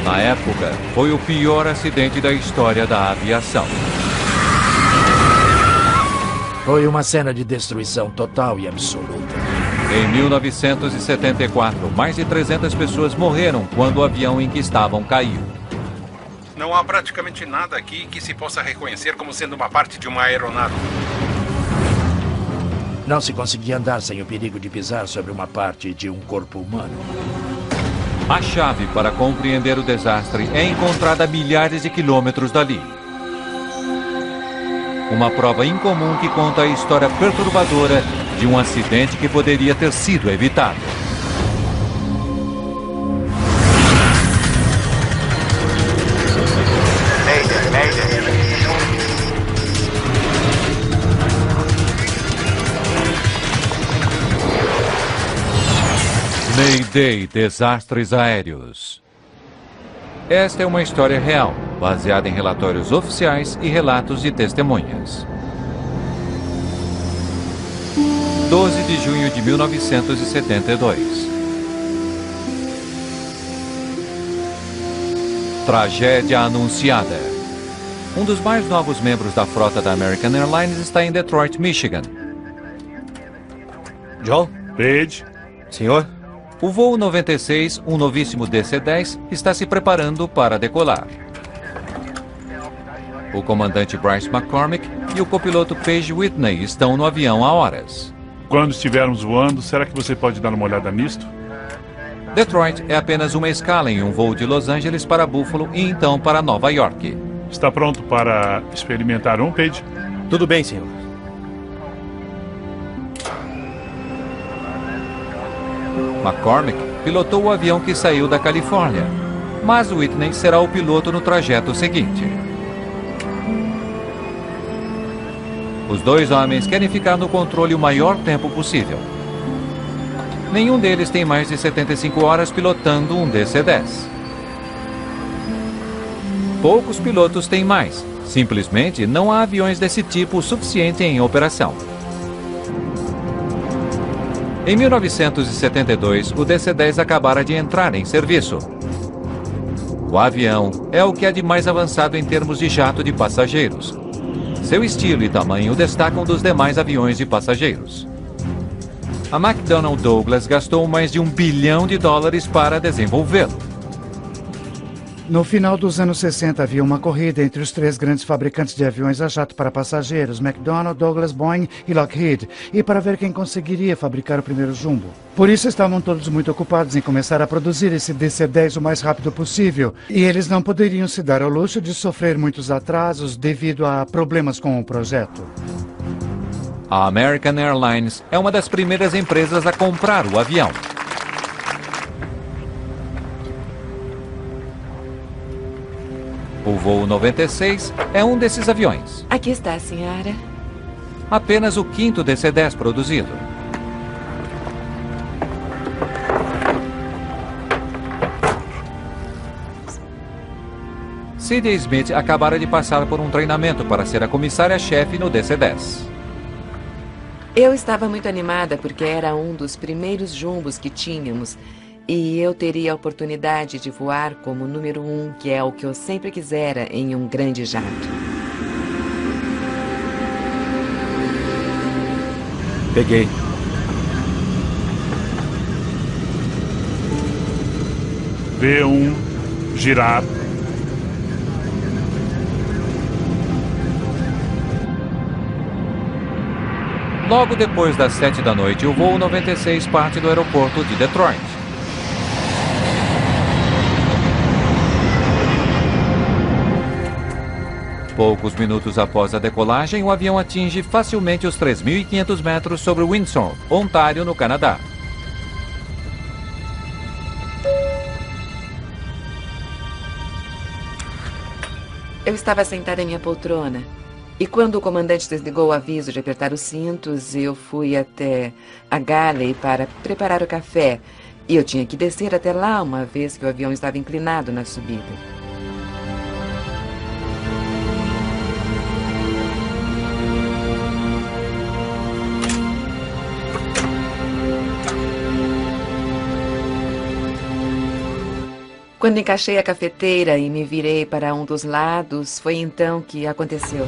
Na época, foi o pior acidente da história da aviação. Foi uma cena de destruição total e absoluta. Em 1974, mais de 300 pessoas morreram quando o avião em que estavam caiu. Não há praticamente nada aqui que se possa reconhecer como sendo uma parte de uma aeronave. Não se conseguia andar sem o perigo de pisar sobre uma parte de um corpo humano. A chave para compreender o desastre é encontrada a milhares de quilômetros dali. Uma prova incomum que conta a história perturbadora de um acidente que poderia ter sido evitado. Mayday, desastres aéreos. Esta é uma história real, baseada em relatórios oficiais e relatos de testemunhas. 12 de junho de 1972. Tragédia anunciada. Um dos mais novos membros da frota da American Airlines está em Detroit, Michigan. John? Page? Senhor? O voo 96, um novíssimo DC-10, está se preparando para decolar. O comandante Bryce McCormick e o copiloto Paige Whitney estão no avião há horas. Quando estivermos voando, será que você pode dar uma olhada nisto? Detroit é apenas uma escala em um voo de Los Angeles para Buffalo e então para Nova York. Está pronto para experimentar um, Page? Tudo bem, senhor. McCormick pilotou o avião que saiu da Califórnia, mas Whitney será o piloto no trajeto seguinte. Os dois homens querem ficar no controle o maior tempo possível. Nenhum deles tem mais de 75 horas pilotando um DC-10. Poucos pilotos têm mais. Simplesmente não há aviões desse tipo o suficiente em operação. Em 1972, o DC-10 acabara de entrar em serviço. O avião é o que há de mais avançado em termos de jato de passageiros. Seu estilo e tamanho o destacam dos demais aviões de passageiros. A McDonnell Douglas gastou mais de $1 bilhão para desenvolvê-lo. No final dos anos 60, havia uma corrida entre os três grandes fabricantes de aviões a jato para passageiros, McDonnell, Douglas, Boeing e Lockheed, e para ver quem conseguiria fabricar o primeiro jumbo. Por isso estavam todos muito ocupados em começar a produzir esse DC-10 o mais rápido possível, e eles não poderiam se dar ao luxo de sofrer muitos atrasos devido a problemas com o projeto. A American Airlines é uma das primeiras empresas a comprar o avião. O voo 96 é um desses aviões. Aqui está, senhora. Apenas o quinto DC-10 produzido. C.J. Smith acabara de passar por um treinamento para ser a comissária-chefe no DC-10. Eu estava muito animada porque era um dos primeiros jumbos que tínhamos. E eu teria a oportunidade de voar como número 1, que é o que eu sempre quisera em um grande jato. Peguei. V1, girar. Logo depois das 7 da noite, o voo 96 parte do aeroporto de Detroit. Poucos minutos após a decolagem, o avião atinge facilmente os 3.500 metros sobre Windsor, Ontário, no Canadá. Eu estava sentada em minha poltrona. E quando o comandante desligou o aviso de apertar os cintos, eu fui até a galley para preparar o café. E eu tinha que descer até lá, uma vez que o avião estava inclinado na subida. Quando encaixei a cafeteira e me virei para um dos lados, foi então que aconteceu.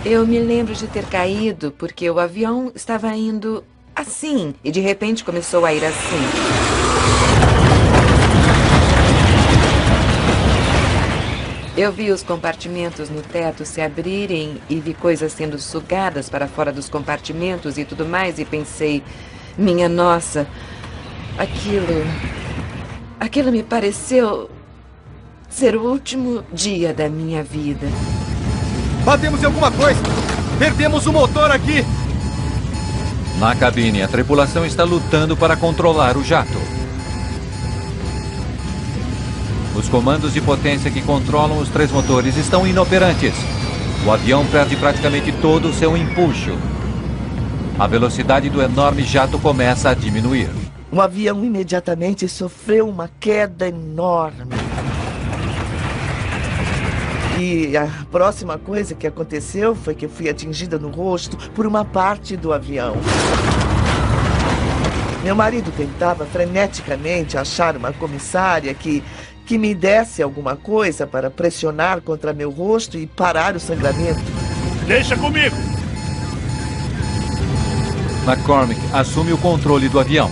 Eu me lembro de ter caído porque o avião estava indo assim e de repente começou a ir assim. Eu vi os compartimentos no teto se abrirem e vi coisas sendo sugadas para fora dos compartimentos e tudo mais e pensei, minha nossa, aquilo me pareceu ser o último dia da minha vida. Batemos em alguma coisa! Perdemos o motor aqui! Na cabine, a tripulação está lutando para controlar o jato. Os comandos de potência que controlam os 3 motores estão inoperantes. O avião perde praticamente todo o seu empuxo. A velocidade do enorme jato começa a diminuir. O avião imediatamente sofreu uma queda enorme. E a próxima coisa que aconteceu foi que eu fui atingida no rosto por uma parte do avião. Meu marido tentava freneticamente achar uma comissária que me desse alguma coisa para pressionar contra meu rosto e parar o sangramento. Deixa comigo! McCormick assume o controle do avião.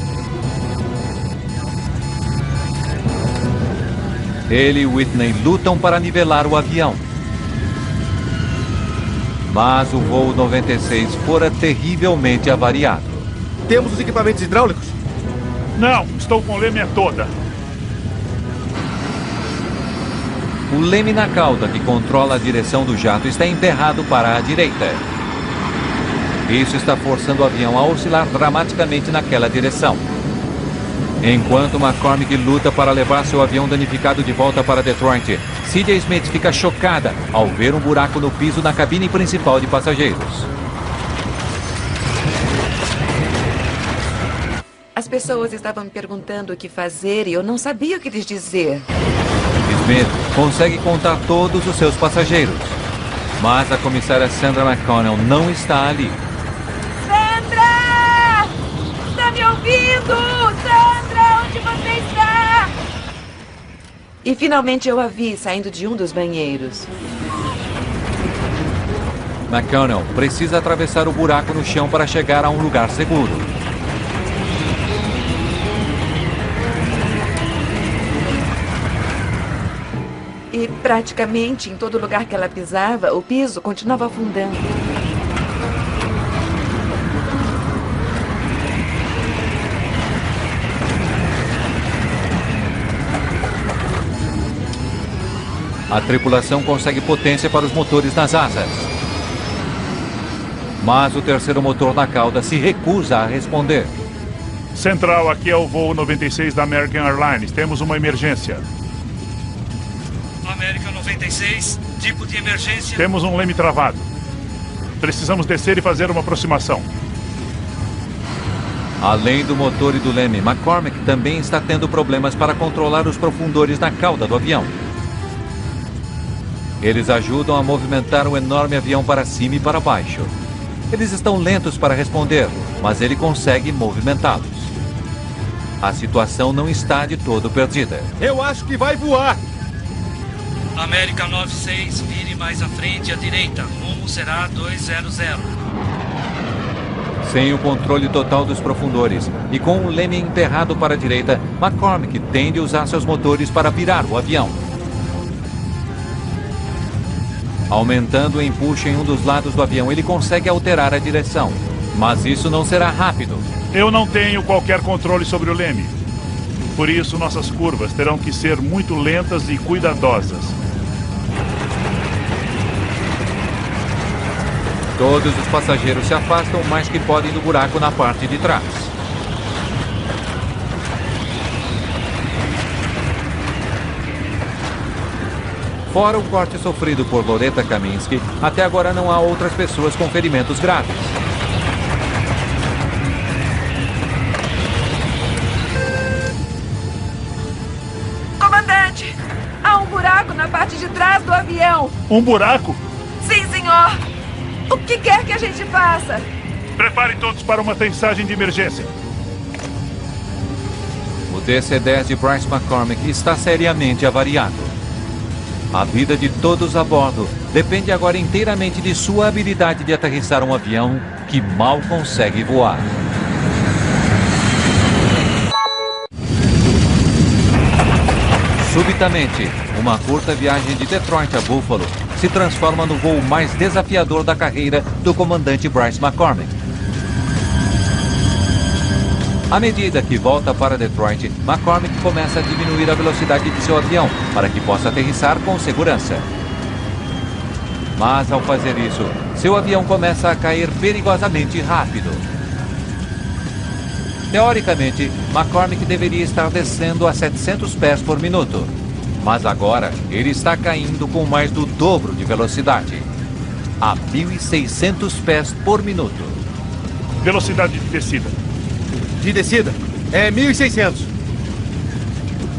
Ele e Whitney lutam para nivelar o avião. Mas o voo 96 fora terrivelmente avariado. Temos os equipamentos hidráulicos? Não, estou com lêmina toda. O leme na cauda que controla a direção do jato está emperrado para a direita. Isso está forçando o avião a oscilar dramaticamente naquela direção. Enquanto McCormick luta para levar seu avião danificado de volta para Detroit, C.J. Smith fica chocada ao ver um buraco no piso na cabine principal de passageiros. As pessoas estavam me perguntando o que fazer e eu não sabia o que lhes dizer. Smith consegue contar todos os seus passageiros, mas a comissária Sandra McConnell não está ali. Sandra! Está me ouvindo? Sandra, onde você está? E finalmente eu a vi saindo de um dos banheiros. McConnell precisa atravessar o buraco no chão para chegar a um lugar seguro. E praticamente em todo lugar que ela pisava, o piso continuava afundando. A tripulação consegue potência para os motores nas asas. Mas o terceiro motor na cauda se recusa a responder. Central, aqui é o voo 96 da American Airlines. Temos uma emergência. América 96, tipo de emergência. Temos um leme travado. Precisamos descer e fazer uma aproximação. Além do motor e do leme, McCormick também está tendo problemas para controlar os profundores na cauda do avião. Eles ajudam a movimentar o enorme avião para cima e para baixo. Eles estão lentos para responder, mas ele consegue movimentá-los. A situação não está de todo perdida. Eu acho que vai voar! América 96, vire mais à frente à direita. Rumo será 200. Sem o controle total dos profundores e com o leme emperrado para a direita, McCormick tende a usar seus motores para virar o avião. Aumentando o empuxo em um dos lados do avião, ele consegue alterar a direção. Mas isso não será rápido. Eu não tenho qualquer controle sobre o leme. Por isso, nossas curvas terão que ser muito lentas e cuidadosas. Todos os passageiros se afastam o mais que podem do buraco na parte de trás. Fora o corte sofrido por Loretta Kaminsky, até agora não há outras pessoas com ferimentos graves. Comandante, há um buraco na parte de trás do avião. Um buraco? Sim, senhor. O que quer que a gente faça? Prepare todos para uma aterrissagem de emergência. O DC-10 de Bryce McCormick está seriamente avariado. A vida de todos a bordo depende agora inteiramente de sua habilidade de aterrissar um avião que mal consegue voar. Subitamente, uma curta viagem de Detroit a Buffalo se transforma no voo mais desafiador da carreira do comandante Bryce McCormick. À medida que volta para Detroit, McCormick começa a diminuir a velocidade de seu avião para que possa aterrissar com segurança. Mas ao fazer isso, seu avião começa a cair perigosamente rápido. Teoricamente, McCormick deveria estar descendo a 700 pés por minuto. Mas agora, ele está caindo com mais do dobro de velocidade. A 1.600 pés por minuto. Velocidade de descida. De descida, é 1.600.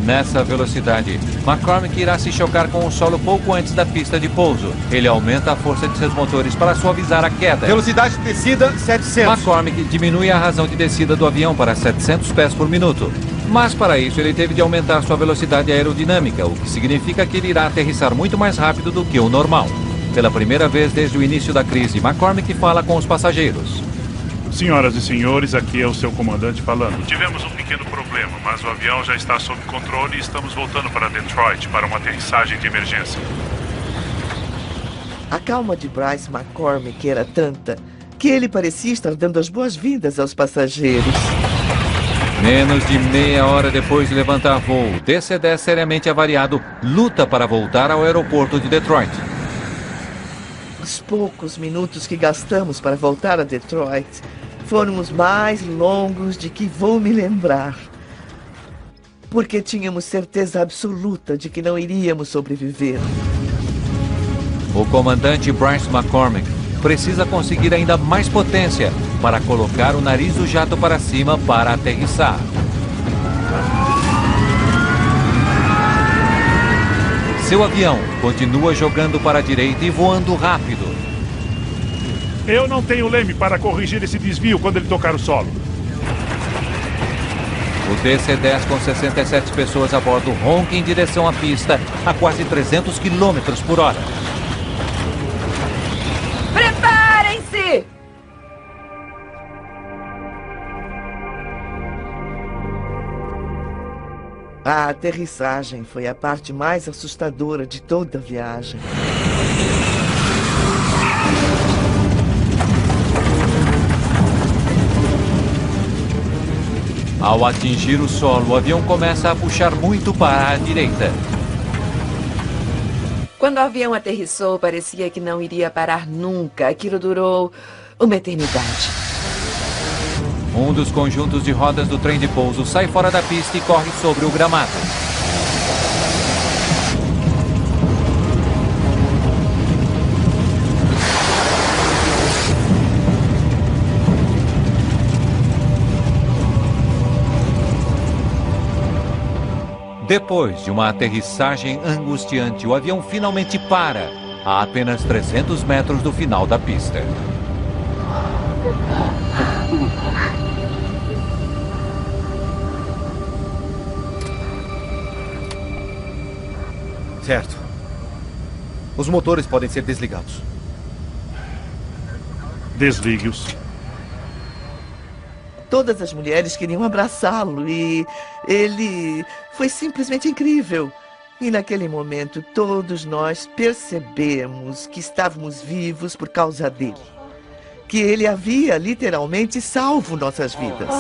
Nessa velocidade, McCormick irá se chocar com o solo pouco antes da pista de pouso. Ele aumenta a força de seus motores para suavizar a queda. Velocidade de descida, 700. McCormick diminui a razão de descida do avião para 700 pés por minuto. Mas para isso ele teve de aumentar sua velocidade aerodinâmica, o que significa que ele irá aterrissar muito mais rápido do que o normal. Pela primeira vez desde o início da crise, McCormick fala com os passageiros. Senhoras e senhores, aqui é o seu comandante falando. Tivemos um pequeno problema, mas o avião já está sob controle e estamos voltando para Detroit para uma aterrissagem de emergência. A calma de Bryce McCormick era tanta que ele parecia estar dando as boas-vindas aos passageiros. Menos de meia hora depois de levantar voo, o DC-10 seriamente avariado luta para voltar ao aeroporto de Detroit. Os poucos minutos que gastamos para voltar a Detroit foram os mais longos de que vou me lembrar. Porque tínhamos certeza absoluta de que não iríamos sobreviver. O comandante Bryce McCormick precisa conseguir ainda mais potência para colocar o nariz do jato para cima para aterrissar. Seu avião continua jogando para a direita e voando rápido. Eu não tenho leme para corrigir esse desvio quando ele tocar o solo. O DC-10 com 67 pessoas a bordo ronca em direção à pista a quase 300 km por hora. Preparem-se! A aterrissagem foi a parte mais assustadora de toda a viagem. Ao atingir o solo, o avião começa a puxar muito para a direita. Quando o avião aterrissou, parecia que não iria parar nunca. Aquilo durou uma eternidade. Um dos conjuntos de rodas do trem de pouso sai fora da pista e corre sobre o gramado. Depois de uma aterrissagem angustiante, o avião finalmente para, a apenas 300 metros do final da pista. Certo. Os motores podem ser desligados. Desligue-os. Todas as mulheres queriam abraçá-lo e ele foi simplesmente incrível. E naquele momento todos nós percebemos que estávamos vivos por causa dele. Que ele havia literalmente salvo nossas vidas.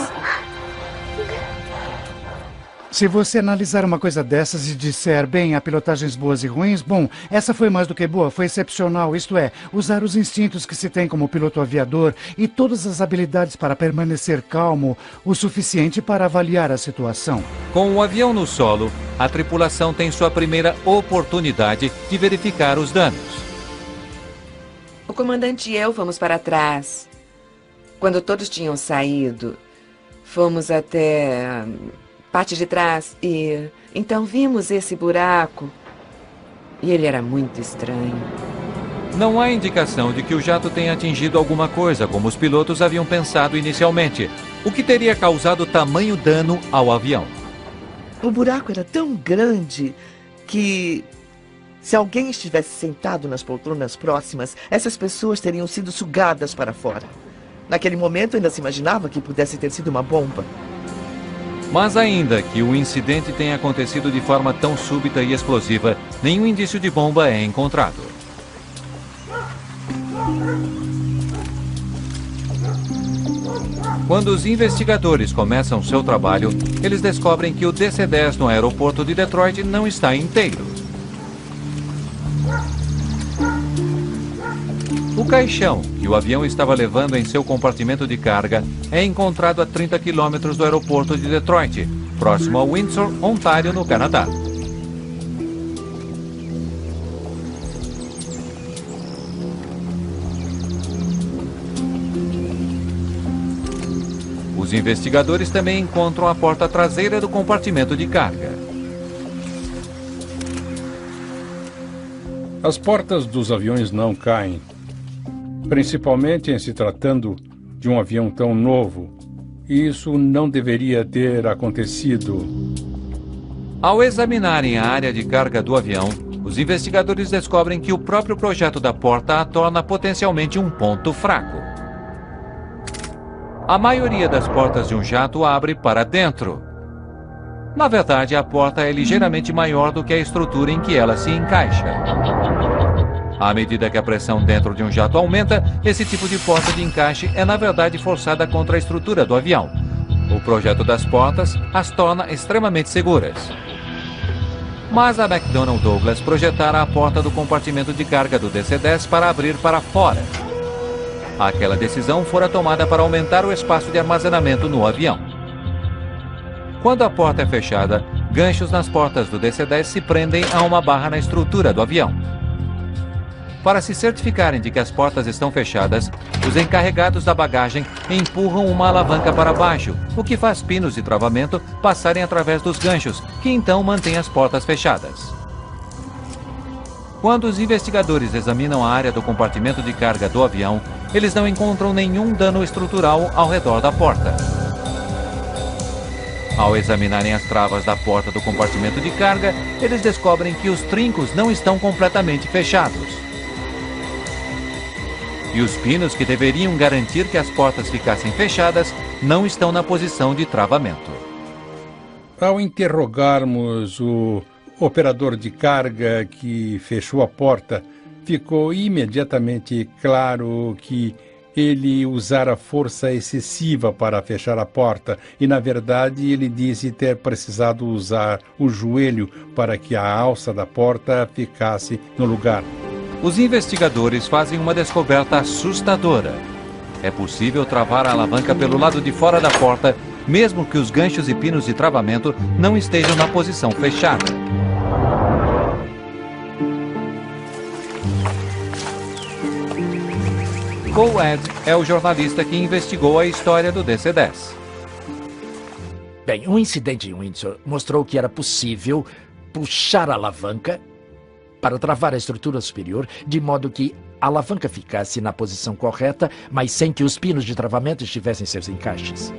Se você analisar uma coisa dessas e disser, bem, há pilotagens boas e ruins, bom, essa foi mais do que boa, foi excepcional, isto é, usar os instintos que se tem como piloto aviador e todas as habilidades para permanecer calmo o suficiente para avaliar a situação. Com o avião no solo, a tripulação tem sua primeira oportunidade de verificar os danos. O comandante e eu fomos para trás. Quando todos tinham saído, fomos até parte de trás e então vimos esse buraco. E ele era muito estranho. Não há indicação de que o jato tenha atingido alguma coisa, como os pilotos haviam pensado inicialmente, o que teria causado tamanho dano ao avião. O buraco era tão grande que, se alguém estivesse sentado nas poltronas próximas, essas pessoas teriam sido sugadas para fora. Naquele momento, ainda se imaginava que pudesse ter sido uma bomba. Mas ainda que o incidente tenha acontecido de forma tão súbita e explosiva, nenhum indício de bomba é encontrado. Quando os investigadores começam seu trabalho, eles descobrem que o DC-10 no aeroporto de Detroit não está inteiro. O caixão que o avião estava levando em seu compartimento de carga é encontrado a 30 quilômetros do aeroporto de Detroit, próximo a Windsor, Ontário, no Canadá. Os investigadores também encontram a porta traseira do compartimento de carga. As portas dos aviões não caem, principalmente em se tratando de um avião tão novo. E isso não deveria ter acontecido. Ao examinarem a área de carga do avião, os investigadores descobrem que o próprio projeto da porta a torna potencialmente um ponto fraco. A maioria das portas de um jato abre para dentro. Na verdade, a porta é ligeiramente maior do que a estrutura em que ela se encaixa. À medida que a pressão dentro de um jato aumenta, esse tipo de porta de encaixe é na verdade forçada contra a estrutura do avião. O projeto das portas as torna extremamente seguras. Mas a McDonnell Douglas projetara a porta do compartimento de carga do DC-10 para abrir para fora. Aquela decisão fora tomada para aumentar o espaço de armazenamento no avião. Quando a porta é fechada, ganchos nas portas do DC-10 se prendem a uma barra na estrutura do avião. Para se certificarem de que as portas estão fechadas, os encarregados da bagagem empurram uma alavanca para baixo, o que faz pinos de travamento passarem através dos ganchos, que então mantêm as portas fechadas. Quando os investigadores examinam a área do compartimento de carga do avião, eles não encontram nenhum dano estrutural ao redor da porta. Ao examinarem as travas da porta do compartimento de carga, eles descobrem que os trincos não estão completamente fechados. E os pinos que deveriam garantir que as portas ficassem fechadas não estão na posição de travamento. Ao interrogarmos o operador de carga que fechou a porta, ficou imediatamente claro que ele usara força excessiva para fechar a porta e, na verdade, ele disse ter precisado usar o joelho para que a alça da porta ficasse no lugar. Os investigadores fazem uma descoberta assustadora. É possível travar a alavanca pelo lado de fora da porta, mesmo que os ganchos e pinos de travamento não estejam na posição fechada. Co-Ed é o jornalista que investigou a história do DC-10. Bem, um incidente em Windsor mostrou que era possível puxar a alavanca para travar a estrutura superior, de modo que a alavanca ficasse na posição correta, mas sem que os pinos de travamento estivessem em seus encaixes.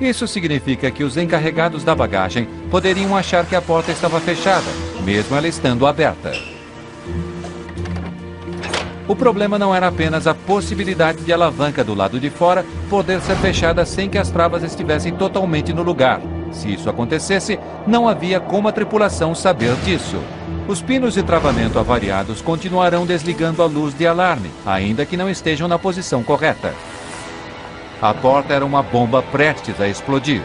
Isso significa que os encarregados da bagagem poderiam achar que a porta estava fechada, mesmo ela estando aberta. O problema não era apenas a possibilidade de a alavanca do lado de fora poder ser fechada sem que as travas estivessem totalmente no lugar. Se isso acontecesse, não havia como a tripulação saber disso. Os pinos de travamento avariados continuarão desligando a luz de alarme, ainda que não estejam na posição correta. A porta era uma bomba prestes a explodir.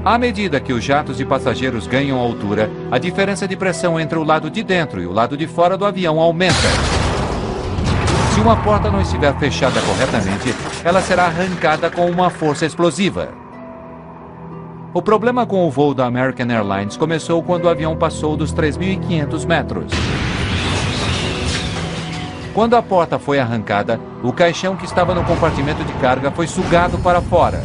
À medida que os jatos de passageiros ganham altura, a diferença de pressão entre o lado de dentro e o lado de fora do avião aumenta. Se uma porta não estiver fechada corretamente, ela será arrancada com uma força explosiva. O problema com o voo da American Airlines começou quando o avião passou dos 3.500 metros. Quando a porta foi arrancada, o caixão que estava no compartimento de carga foi sugado para fora.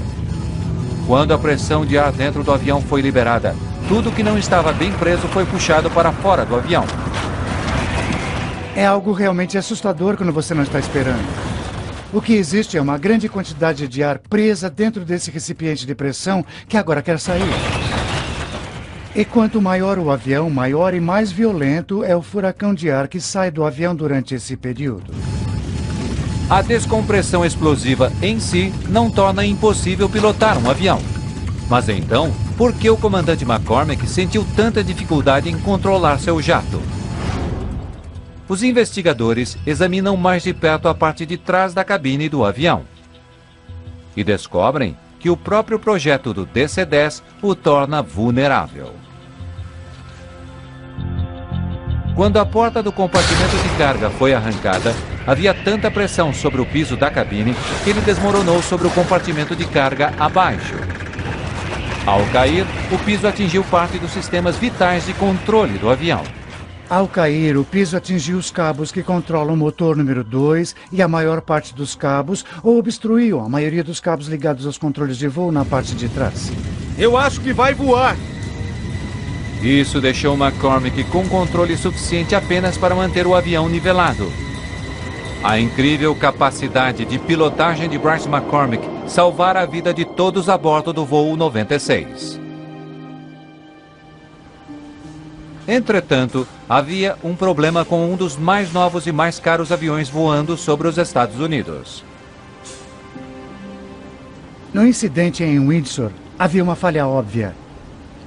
Quando a pressão de ar dentro do avião foi liberada, tudo que não estava bem preso foi puxado para fora do avião. É algo realmente assustador quando você não está esperando. O que existe é uma grande quantidade de ar presa dentro desse recipiente de pressão que agora quer sair. E quanto maior o avião, maior e mais violento é o furacão de ar que sai do avião durante esse período. A descompressão explosiva em si não torna impossível pilotar um avião. Mas então, por que o comandante McCormick sentiu tanta dificuldade em controlar seu jato? Os investigadores examinam mais de perto a parte de trás da cabine do avião e descobrem que o próprio projeto do DC-10 o torna vulnerável. Quando a porta do compartimento de carga foi arrancada, havia tanta pressão sobre o piso da cabine que ele desmoronou sobre o compartimento de carga abaixo. Ao cair, o piso atingiu parte dos sistemas vitais de controle do avião. Ao cair, o piso atingiu os cabos que controlam o motor número 2 e a maior parte dos cabos, ou obstruiu a maioria dos cabos ligados aos controles de voo na parte de trás. Eu acho que vai voar! Isso deixou McCormick com controle suficiente apenas para manter o avião nivelado. A incrível capacidade de pilotagem de Bryce McCormick salvara a vida de todos a bordo do voo 96. Entretanto, havia um problema com um dos mais novos e mais caros aviões voando sobre os Estados Unidos. No incidente em Windsor, havia uma falha óbvia.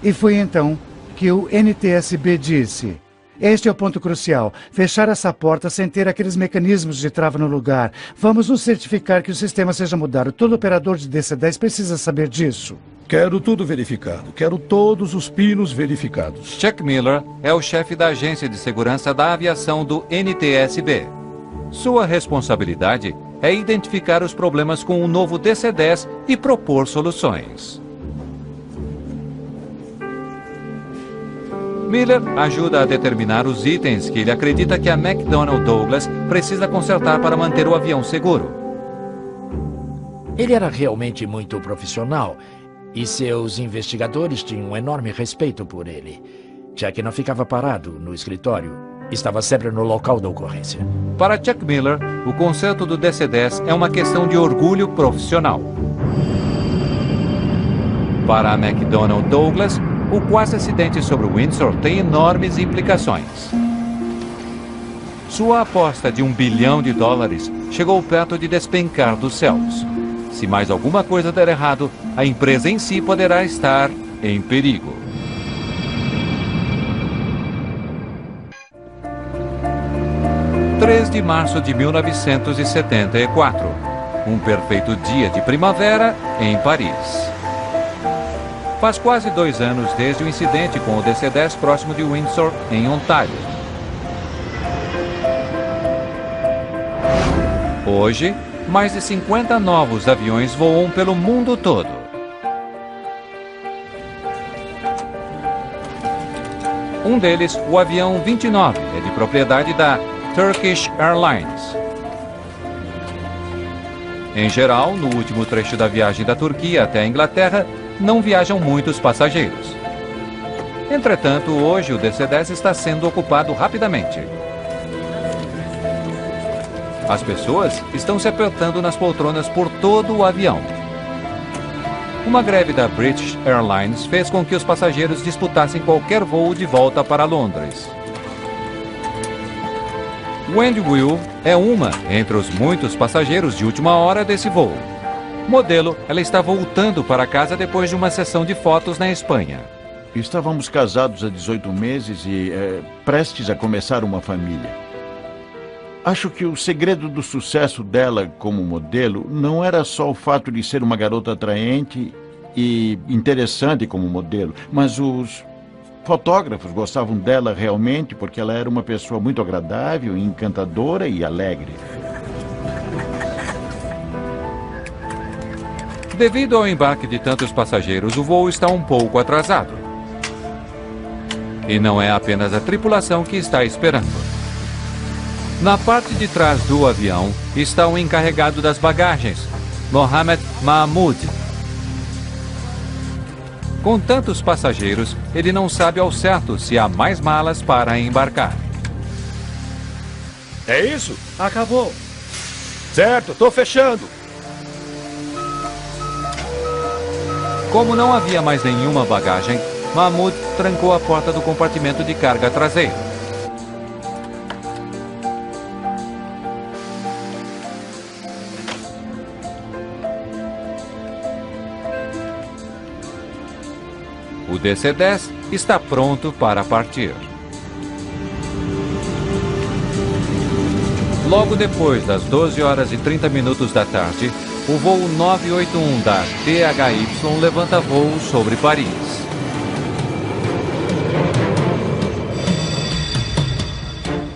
E foi então que o NTSB disse: este é o ponto crucial, fechar essa porta sem ter aqueles mecanismos de trava no lugar. Vamos nos certificar que o sistema seja mudado. Todo operador de DC-10 precisa saber disso. Quero tudo verificado. Quero todos os pinos verificados. Chuck Miller é o chefe da Agência de Segurança da Aviação do NTSB. Sua responsabilidade é identificar os problemas com o novo DC-10 e propor soluções. Miller ajuda a determinar os itens que ele acredita que a McDonnell Douglas precisa consertar para manter o avião seguro. Ele era realmente muito profissional e seus investigadores tinham um enorme respeito por ele, já que não ficava parado no escritório, estava sempre no local da ocorrência. Para Chuck Miller, o conserto do DC-10 é uma questão de orgulho profissional. Para a McDonnell Douglas, o quase acidente sobre o Windsor tem enormes implicações. Sua aposta de $1 bilhão chegou perto de despencar dos céus. Se mais alguma coisa der errado, a empresa em si poderá estar em perigo. – 3 de março de 1974. Um perfeito dia de primavera em Paris. Faz quase 2 anos desde o incidente com o DC-10 próximo de Windsor, em Ontário. Hoje, mais de 50 novos aviões voam pelo mundo todo. Um deles, o avião 29, é de propriedade da Turkish Airlines. Em geral, no último trecho da viagem da Turquia até a Inglaterra, não viajam muitos passageiros. Entretanto, hoje o DC-10 está sendo ocupado rapidamente. As pessoas estão se apertando nas poltronas por todo o avião. Uma greve da British Airlines fez com que os passageiros disputassem qualquer voo de volta para Londres. Wendy Will é uma entre os muitos passageiros de última hora desse voo. Modelo, ela está voltando para casa depois de uma sessão de fotos na Espanha. Estávamos casados há 18 meses e prestes a começar uma família. Acho que o segredo do sucesso dela como modelo não era só o fato de ser uma garota atraente e interessante como modelo, mas os fotógrafos gostavam dela realmente porque ela era uma pessoa muito agradável, encantadora e alegre. Devido ao embarque de tantos passageiros, o voo está um pouco atrasado. E não é apenas a tripulação que está esperando. Na parte de trás do avião está o encarregado das bagagens, Mohamed Mahmoud. Com tantos passageiros, ele não sabe ao certo se há mais malas para embarcar. É isso? Acabou. Certo, tô fechando. Como não havia mais nenhuma bagagem, Mahmoud trancou a porta do compartimento de carga traseiro. O DC-10 está pronto para partir. Logo depois das 12 horas e 30 minutos da tarde, o voo 981 da THY levanta voo sobre Paris.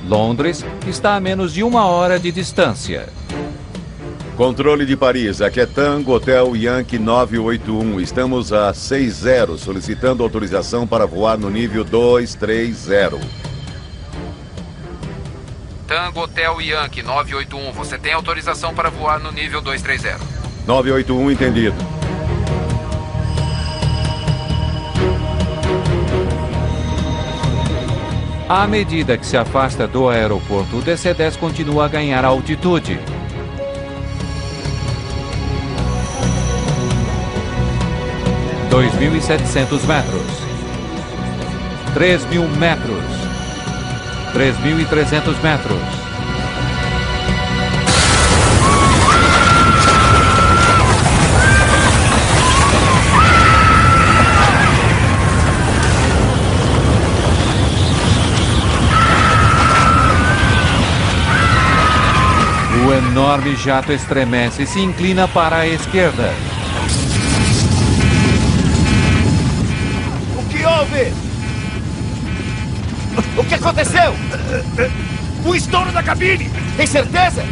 Londres está a menos de 1 hora de distância. Controle de Paris, aqui é Tango Hotel Yankee 981. Estamos a 60, solicitando autorização para voar no nível 230. Tango Hotel Yankee 981, você tem autorização para voar no nível 230. 981, entendido. À medida que se afasta do aeroporto, o DC-10 continua a ganhar altitude. – 2.700 metros, 3.000 metros, 3.300 metros. O enorme jato estremece e se inclina para a esquerda. O que houve? O que aconteceu? O estouro da cabine! Tem certeza?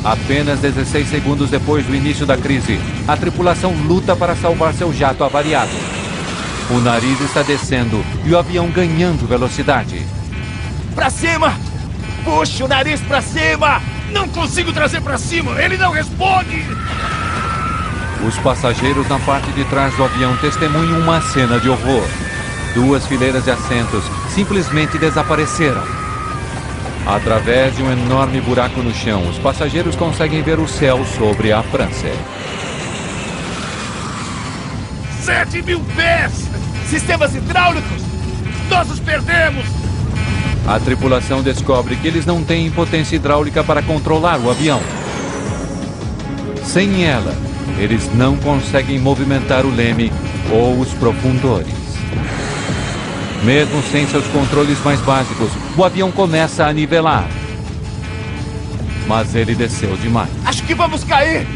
Apenas 16 segundos depois do início da crise, a tripulação luta para salvar seu jato avariado. O nariz está descendo e o avião ganhando velocidade. Pra cima! Puxa o nariz pra cima! Não consigo trazer pra cima! Ele não responde! Os passageiros na parte de trás do avião testemunham uma cena de horror. 2 fileiras de assentos simplesmente desapareceram. Através de um enorme buraco no chão, os passageiros conseguem ver o céu sobre a França. 7.000 pés! Sistemas hidráulicos! Nós os perdemos! A tripulação descobre que eles não têm potência hidráulica para controlar o avião. Sem ela, eles não conseguem movimentar o leme ou os profundores. Mesmo sem seus controles mais básicos, o avião começa a nivelar. Mas ele desceu demais. Acho que vamos cair!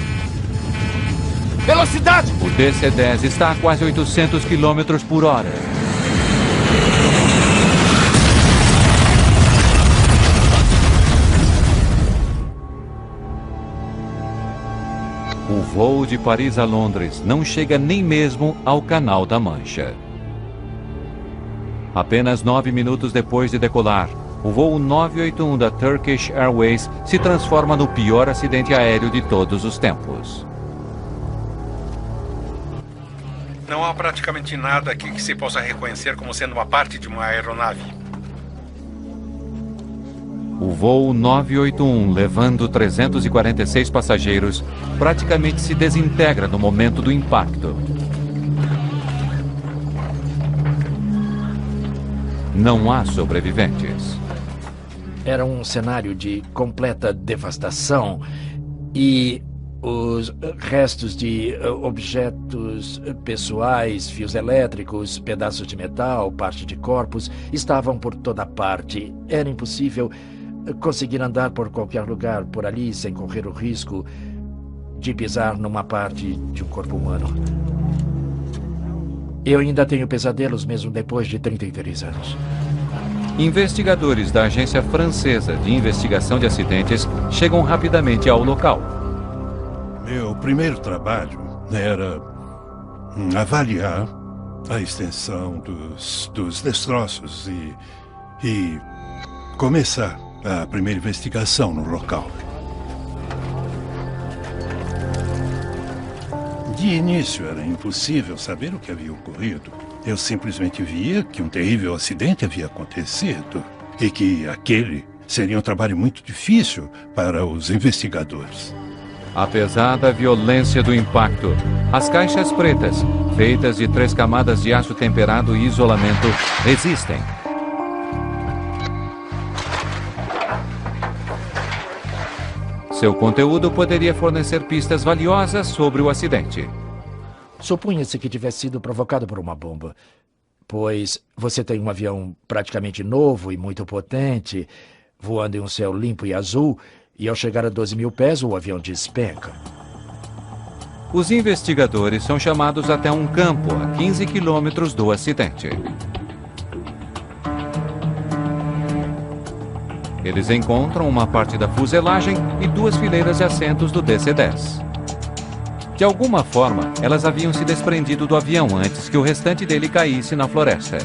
Velocidade! O DC-10 está a quase 800 km por hora. O voo de Paris a Londres não chega nem mesmo ao Canal da Mancha. Apenas 9 minutos depois de decolar, o voo 981 da Turkish Airways se transforma no pior acidente aéreo de todos os tempos. Não há praticamente nada aqui que se possa reconhecer como sendo uma parte de uma aeronave. O voo 981, levando 346 passageiros, praticamente se desintegra no momento do impacto. Não há sobreviventes. Era um cenário de completa devastação e os restos de objetos pessoais, fios elétricos, pedaços de metal, parte de corpos, estavam por toda parte. Era impossível conseguir andar por qualquer lugar por ali sem correr o risco de pisar numa parte de um corpo humano. Eu ainda tenho pesadelos mesmo depois de 33 anos. Investigadores da Agência Francesa de Investigação de Acidentes chegam rapidamente ao local. Meu primeiro trabalho era avaliar a extensão dos destroços e começar a primeira investigação no local. De início era impossível saber o que havia ocorrido. Eu simplesmente via que um terrível acidente havia acontecido e que aquele Seria um trabalho muito difícil para os investigadores. Apesar da violência do impacto, as caixas pretas, feitas de 3 camadas de aço temperado e isolamento, resistem. Seu conteúdo poderia fornecer pistas valiosas sobre o acidente. Supunha-se que tivesse sido provocado por uma bomba, pois você tem um avião praticamente novo e muito potente, voando em um céu limpo e azul, e ao chegar a 12 mil pés, o avião despenca. Os investigadores são chamados até um campo a 15 quilômetros do acidente. Eles encontram uma parte da fuselagem e 2 fileiras de assentos do DC-10. De alguma forma, elas haviam se desprendido do avião antes que o restante dele caísse na floresta.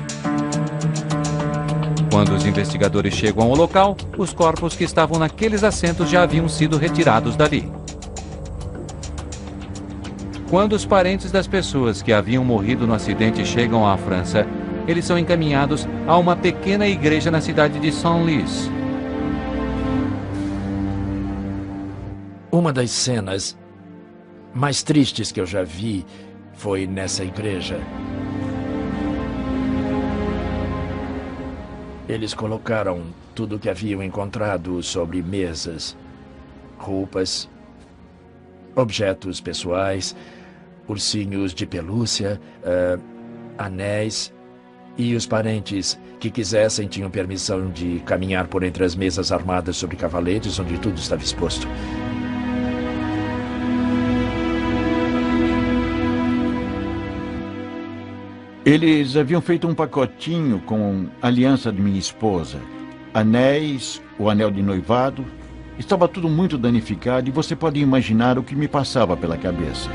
Quando os investigadores chegam ao local, os corpos que estavam naqueles assentos já haviam sido retirados dali. Quando os parentes das pessoas que haviam morrido no acidente chegam à França, eles são encaminhados a uma pequena igreja na cidade de Senlis. Uma das cenas mais tristes que eu já vi foi nessa igreja. Eles colocaram tudo o que haviam encontrado sobre mesas, roupas, objetos pessoais, ursinhos de pelúcia, anéis, e os parentes que quisessem tinham permissão de caminhar por entre as mesas armadas sobre cavaletes, onde tudo estava exposto. Eles haviam feito um pacotinho com a aliança de minha esposa, anéis, o anel de noivado. Estava tudo muito danificado e você pode imaginar o que me passava pela cabeça.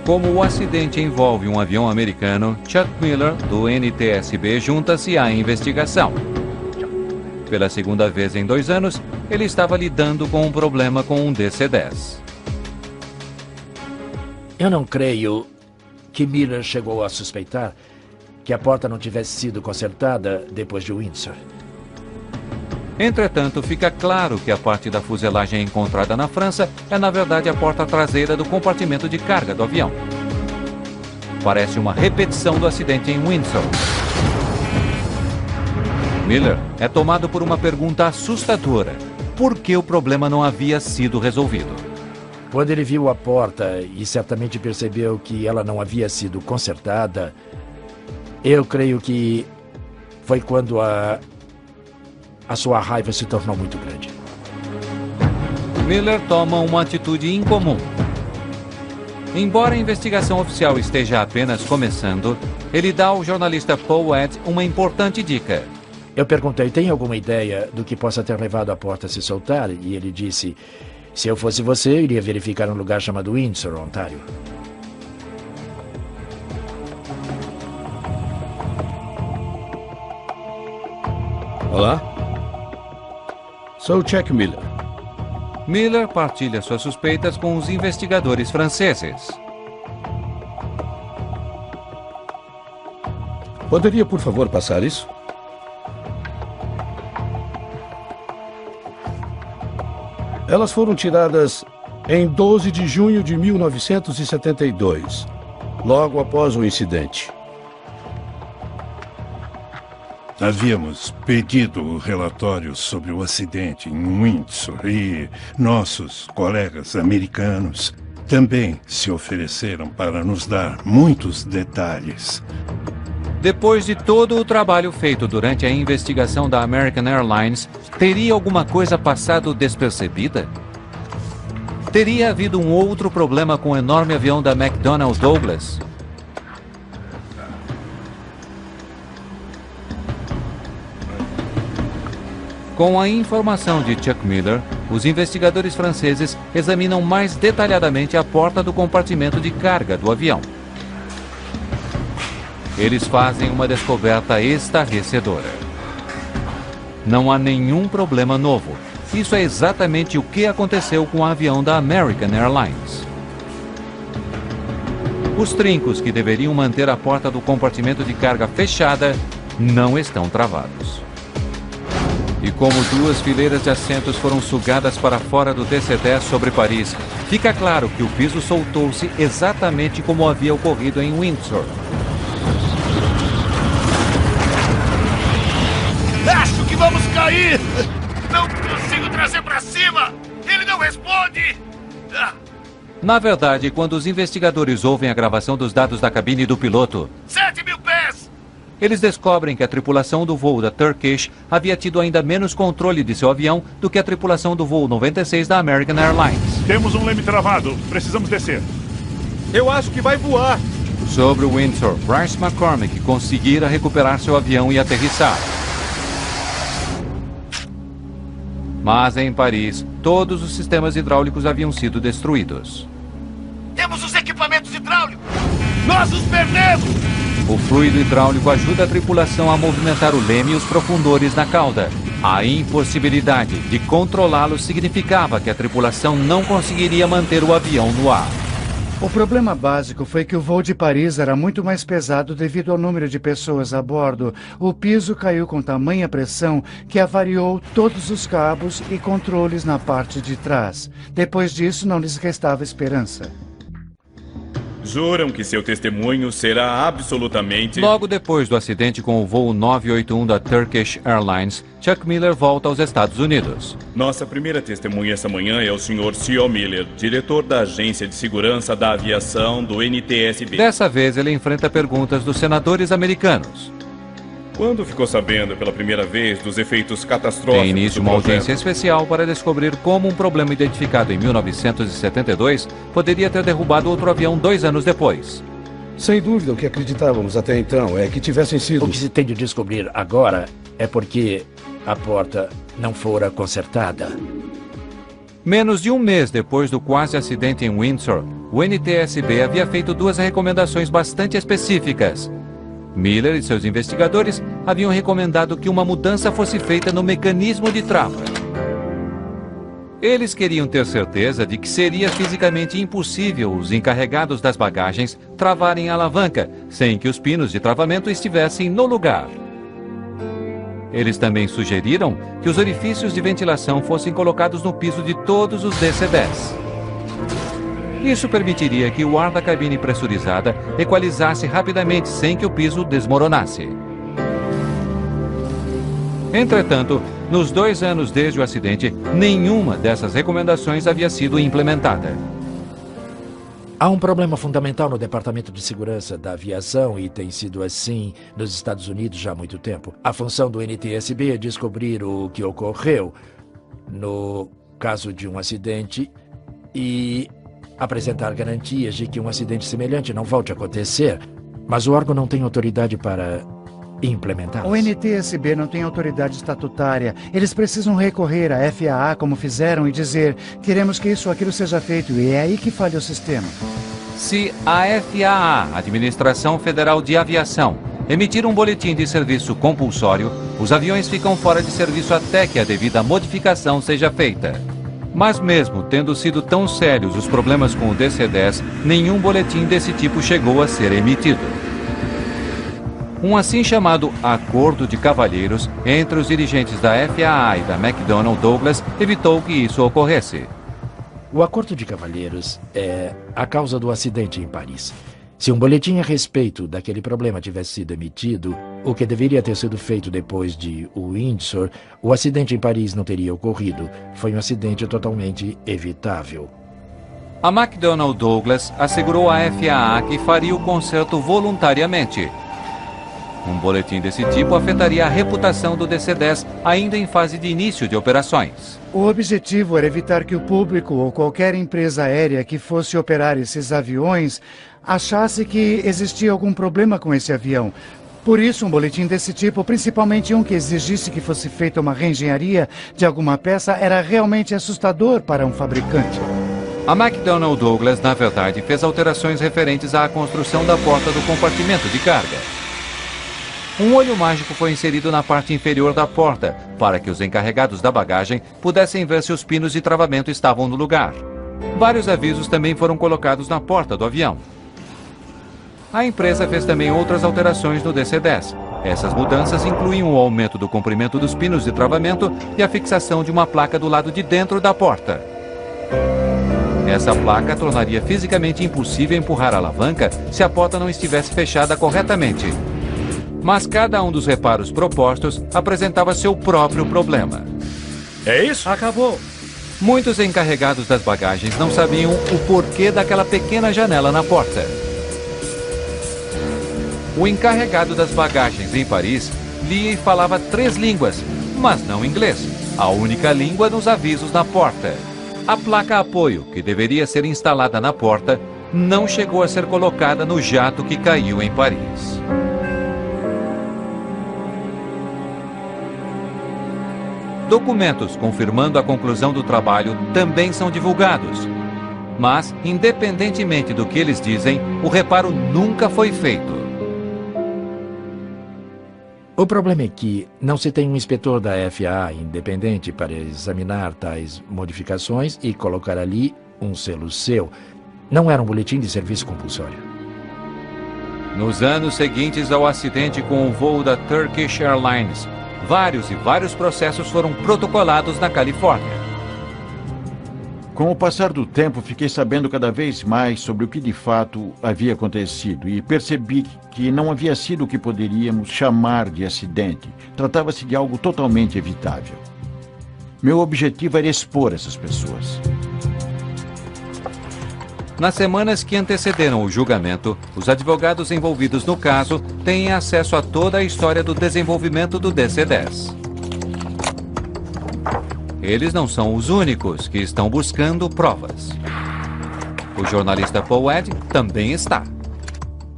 Como o acidente envolve um avião americano, Chuck Miller, do NTSB, junta-se à investigação. Pela segunda vez em 2 anos, ele estava lidando com um problema com um DC-10. Eu não creio que Miller chegou a suspeitar que a porta não tivesse sido consertada depois de Windsor. Entretanto, fica claro que a parte da fuselagem encontrada na França é, na verdade, a porta traseira do compartimento de carga do avião. Parece uma repetição do acidente em Windsor. Miller é tomado por uma pergunta assustadora. Por que o problema não havia sido resolvido? Quando ele viu a porta e certamente percebeu que ela não havia sido consertada, eu creio que foi quando a sua raiva se tornou muito grande. Miller toma uma atitude incomum. Embora a investigação oficial esteja apenas começando, ele dá ao jornalista Paul Webb uma importante dica. Eu perguntei, tem alguma ideia do que possa ter levado a porta a se soltar? E ele disse, se eu fosse você, eu iria verificar um lugar chamado Windsor, Ontário. Olá. Sou Chuck Miller. Miller partilha suas suspeitas com os investigadores franceses. Poderia, por favor, passar isso? Elas foram tiradas em 12 de junho de 1972, logo após o incidente. Havíamos pedido o relatório sobre o acidente em Windsor e nossos colegas americanos também se ofereceram para nos dar muitos detalhes. Depois de todo o trabalho feito durante a investigação da American Airlines, teria alguma coisa passado despercebida? Teria havido um outro problema com o enorme avião da McDonnell Douglas? Com a informação de Chuck Miller, os investigadores franceses examinam mais detalhadamente a porta do compartimento de carga do avião. Eles fazem uma descoberta estarrecedora. Não há nenhum problema novo. Isso é exatamente o que aconteceu com o avião da American Airlines. Os trincos que deveriam manter a porta do compartimento de carga fechada não estão travados. E como 2 fileiras de assentos foram sugadas para fora do DC-10 sobre Paris, fica claro que o piso soltou-se exatamente como havia ocorrido em Windsor. Acho que vamos cair! Não consigo trazer pra cima! Ele não responde! Na verdade, quando os investigadores ouvem a gravação dos dados da cabine do piloto, 7.000 pés! Eles descobrem que a tripulação do voo da Turkish havia tido ainda menos controle de seu avião do que a tripulação do voo 96 da American Airlines. Temos um leme travado. Precisamos descer. Eu acho que vai voar. Sobre o Windsor, Bryce McCormick conseguira recuperar seu avião e aterrissar. Mas em Paris, todos os sistemas hidráulicos haviam sido destruídos. Temos os equipamentos hidráulicos! Nós os perdemos! O fluido hidráulico ajuda a tripulação a movimentar o leme e os profundores na cauda. A impossibilidade de controlá-lo significava que a tripulação não conseguiria manter o avião no ar. O problema básico foi que o voo de Paris era muito mais pesado devido ao número de pessoas a bordo. O piso caiu com tamanha pressão que avariou todos os cabos e controles na parte de trás. Depois disso, não lhes restava esperança. Juram que seu testemunho será absolutamente... Logo depois do acidente com o voo 981 da Turkish Airlines, Chuck Miller volta aos Estados Unidos. Nossa primeira testemunha essa manhã é o Sr. C.O. Miller, diretor da Agência de Segurança da Aviação do NTSB. Dessa vez, ele enfrenta perguntas dos senadores americanos. Quando ficou sabendo pela primeira vez dos efeitos catastróficos Tem início uma audiência especial para descobrir como um problema identificado em 1972 poderia ter derrubado outro avião 2 anos depois. Sem dúvida, o que acreditávamos até então é que tivessem sido... O que se tem de descobrir agora é porque a porta não fora consertada. Menos de um mês depois do quase acidente em Windsor, o NTSB havia feito 2 recomendações bastante específicas. Miller e seus investigadores haviam recomendado que uma mudança fosse feita no mecanismo de trava. Eles queriam ter certeza de que seria fisicamente impossível os encarregados das bagagens travarem a alavanca sem que os pinos de travamento estivessem no lugar. Eles também sugeriram que os orifícios de ventilação fossem colocados no piso de todos os DC-10. Isso permitiria que o ar da cabine pressurizada equalizasse rapidamente sem que o piso desmoronasse. Entretanto, nos 2 anos desde o acidente, nenhuma dessas recomendações havia sido implementada. Há um problema fundamental no Departamento de Segurança da Aviação e tem sido assim nos Estados Unidos já há muito tempo. A função do NTSB é descobrir o que ocorreu no caso de um acidente e apresentar garantias de que um acidente semelhante não volte a acontecer, mas o órgão não tem autoridade para implementá-las. O NTSB não tem autoridade estatutária. Eles precisam recorrer à FAA, como fizeram, e dizer: queremos que isso ou aquilo seja feito, e é aí que falha o sistema. Se a FAA, Administração Federal de Aviação, emitir um boletim de serviço compulsório, os aviões ficam fora de serviço até que a devida modificação seja feita. Mas mesmo tendo sido tão sérios os problemas com o DC-10, nenhum boletim desse tipo chegou a ser emitido. Um assim chamado Acordo de Cavalheiros entre os dirigentes da FAA e da McDonnell Douglas evitou que isso ocorresse. O Acordo de Cavalheiros é a causa do acidente em Paris. Se um boletim a respeito daquele problema tivesse sido emitido, o que deveria ter sido feito depois de Windsor, o acidente em Paris não teria ocorrido. Foi um acidente totalmente evitável. A McDonnell Douglas assegurou à FAA que faria o conserto voluntariamente. Um boletim desse tipo afetaria a reputação do DC-10 ainda em fase de início de operações. O objetivo era evitar que o público ou qualquer empresa aérea que fosse operar esses aviões achasse que existia algum problema com esse avião. Por isso, um boletim desse tipo, principalmente um que exigisse que fosse feita uma reengenharia de alguma peça, era realmente assustador para um fabricante. A McDonnell Douglas, na verdade, fez alterações referentes à construção da porta do compartimento de carga. Um olho mágico foi inserido na parte inferior da porta, para que os encarregados da bagagem pudessem ver se os pinos de travamento estavam no lugar. Vários avisos também foram colocados na porta do avião. A empresa fez também outras alterações no DC-10. Essas mudanças incluíam o aumento do comprimento dos pinos de travamento e a fixação de uma placa do lado de dentro da porta. Essa placa tornaria fisicamente impossível empurrar a alavanca se a porta não estivesse fechada corretamente. Mas cada um dos reparos propostos apresentava seu próprio problema. É isso? Acabou. Muitos encarregados das bagagens não sabiam o porquê daquela pequena janela na porta. O encarregado das bagagens em Paris lia e falava 3 línguas, mas não inglês, a única língua nos avisos na porta. A placa apoio, que deveria ser instalada na porta, não chegou a ser colocada no jato que caiu em Paris. Documentos confirmando a conclusão do trabalho também são divulgados. Mas, independentemente do que eles dizem, o reparo nunca foi feito. O problema é que não se tem um inspetor da FAA independente para examinar tais modificações e colocar ali um selo seu. Não era um boletim de serviço compulsório. Nos anos seguintes ao acidente com o voo da Turkish Airlines, vários processos foram protocolados na Califórnia. Com o passar do tempo, fiquei sabendo cada vez mais sobre o que de fato havia acontecido e percebi que não havia sido o que poderíamos chamar de acidente. Tratava-se de algo totalmente evitável. Meu objetivo era expor essas pessoas. Nas semanas que antecederam o julgamento, os advogados envolvidos no caso têm acesso a toda a história do desenvolvimento do DC-10. Eles não são os únicos que estão buscando provas. O jornalista Paul Ed também está.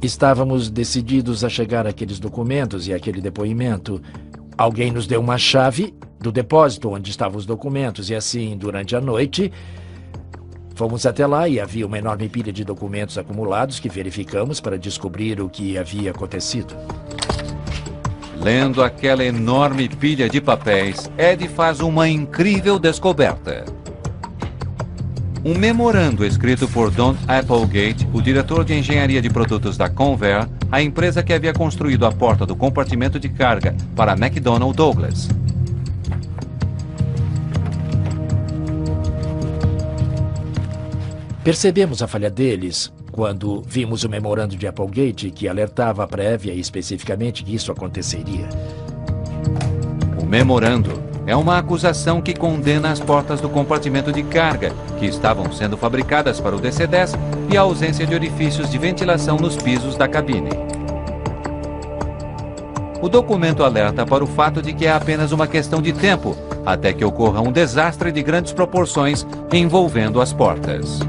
Estávamos decididos a chegar àqueles documentos e àquele depoimento. Alguém nos deu uma chave do depósito onde estavam os documentos e assim, durante a noite, fomos até lá e havia uma enorme pilha de documentos acumulados que verificamos para descobrir o que havia acontecido. Lendo aquela enorme pilha de papéis, Ed faz uma incrível descoberta. Um memorando escrito por Don Applegate, o diretor de engenharia de produtos da Convair, a empresa que havia construído a porta do compartimento de carga para a McDonnell Douglas. Percebemos a falha deles quando vimos o memorando de Applegate que alertava a prévia especificamente que isso aconteceria. O memorando é uma acusação que condena as portas do compartimento de carga, que estavam sendo fabricadas para o DC-10, e a ausência de orifícios de ventilação nos pisos da cabine. O documento alerta para o fato de que é apenas uma questão de tempo até que ocorra um desastre de grandes proporções envolvendo as portas.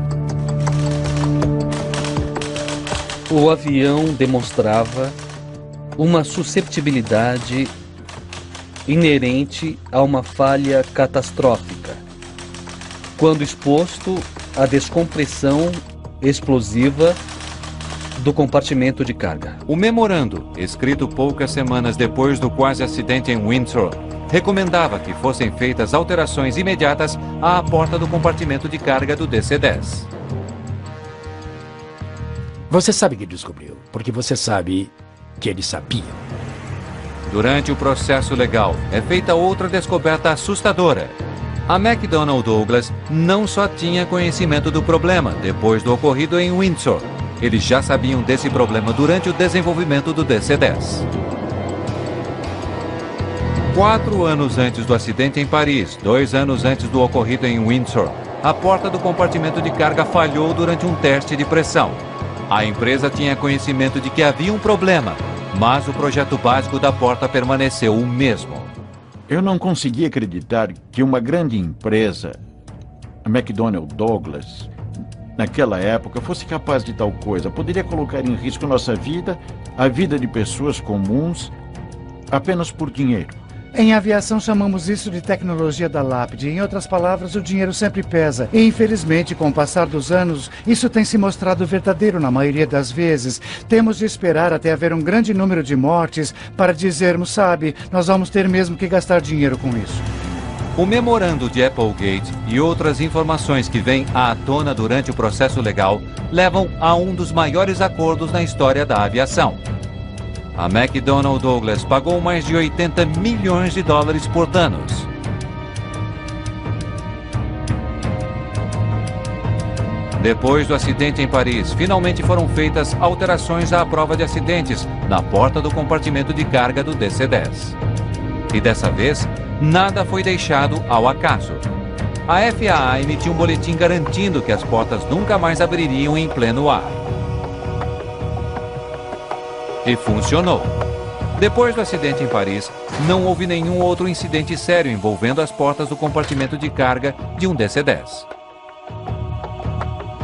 O avião demonstrava uma susceptibilidade inerente a uma falha catastrófica, quando exposto à descompressão explosiva do compartimento de carga. O memorando, escrito poucas semanas depois do quase acidente em Windsor, recomendava que fossem feitas alterações imediatas à porta do compartimento de carga do DC-10. Você sabe que descobriu, porque você sabe que eles sabiam. Durante o processo legal, é feita outra descoberta assustadora. A McDonnell Douglas não só tinha conhecimento do problema depois do ocorrido em Windsor. Eles já sabiam desse problema durante o desenvolvimento do DC-10. 4 anos antes do acidente em Paris, 2 anos antes do ocorrido em Windsor, a porta do compartimento de carga falhou durante um teste de pressão. A empresa tinha conhecimento de que havia um problema, mas o projeto básico da porta permaneceu o mesmo. Eu não conseguia acreditar que uma grande empresa, a McDonnell Douglas, naquela época, fosse capaz de tal coisa. Poderia colocar em risco nossa vida, a vida de pessoas comuns, apenas por dinheiro. Em aviação chamamos isso de tecnologia da lápide. Em outras palavras, o dinheiro sempre pesa. E infelizmente, com o passar dos anos, isso tem se mostrado verdadeiro na maioria das vezes. Temos de esperar até haver um grande número de mortes para dizermos, sabe, nós vamos ter mesmo que gastar dinheiro com isso. O memorando de Applegate e outras informações que vêm à tona durante o processo legal levam a um dos maiores acordos na história da aviação. A McDonnell Douglas pagou mais de 80 milhões de dólares por danos. Depois do acidente em Paris, finalmente foram feitas alterações à prova de acidentes na porta do compartimento de carga do DC-10. E dessa vez, nada foi deixado ao acaso. A FAA emitiu um boletim garantindo que as portas nunca mais abririam em pleno ar. E funcionou. Depois do acidente em Paris, não houve nenhum outro incidente sério envolvendo as portas do compartimento de carga de um DC-10.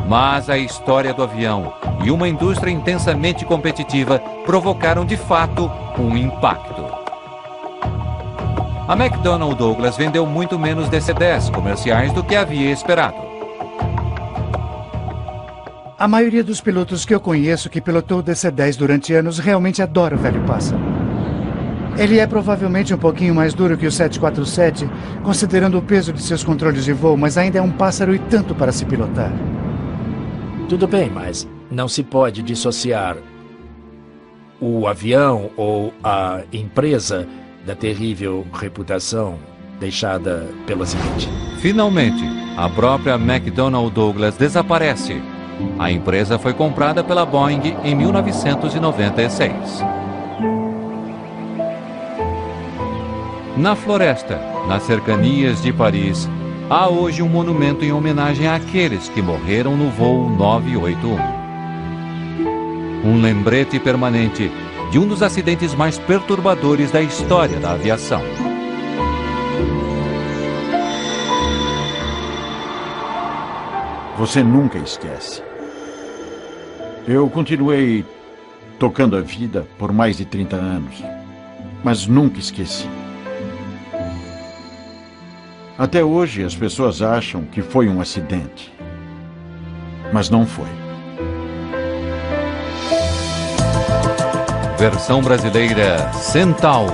Mas a história do avião e uma indústria intensamente competitiva provocaram de fato um impacto. A McDonnell Douglas vendeu muito menos DC-10 comerciais do que havia esperado. A maioria dos pilotos que eu conheço que pilotou o DC-10 durante anos realmente adora o velho pássaro. Ele é provavelmente um pouquinho mais duro que o 747, considerando o peso de seus controles de voo, mas ainda é um pássaro e tanto para se pilotar. Tudo bem, mas não se pode dissociar o avião ou a empresa da terrível reputação deixada pelo acidente. Finalmente, a própria McDonnell Douglas desaparece. A empresa foi comprada pela Boeing em 1996. Na floresta, nas cercanias de Paris, há hoje um monumento em homenagem àqueles que morreram no voo 981. Um lembrete permanente de um dos acidentes mais perturbadores da história da aviação. Você nunca esquece. Eu continuei tocando a vida por mais de 30 anos, mas nunca esqueci. Até hoje as pessoas acham que foi um acidente, mas não foi. Versão brasileira Centauro.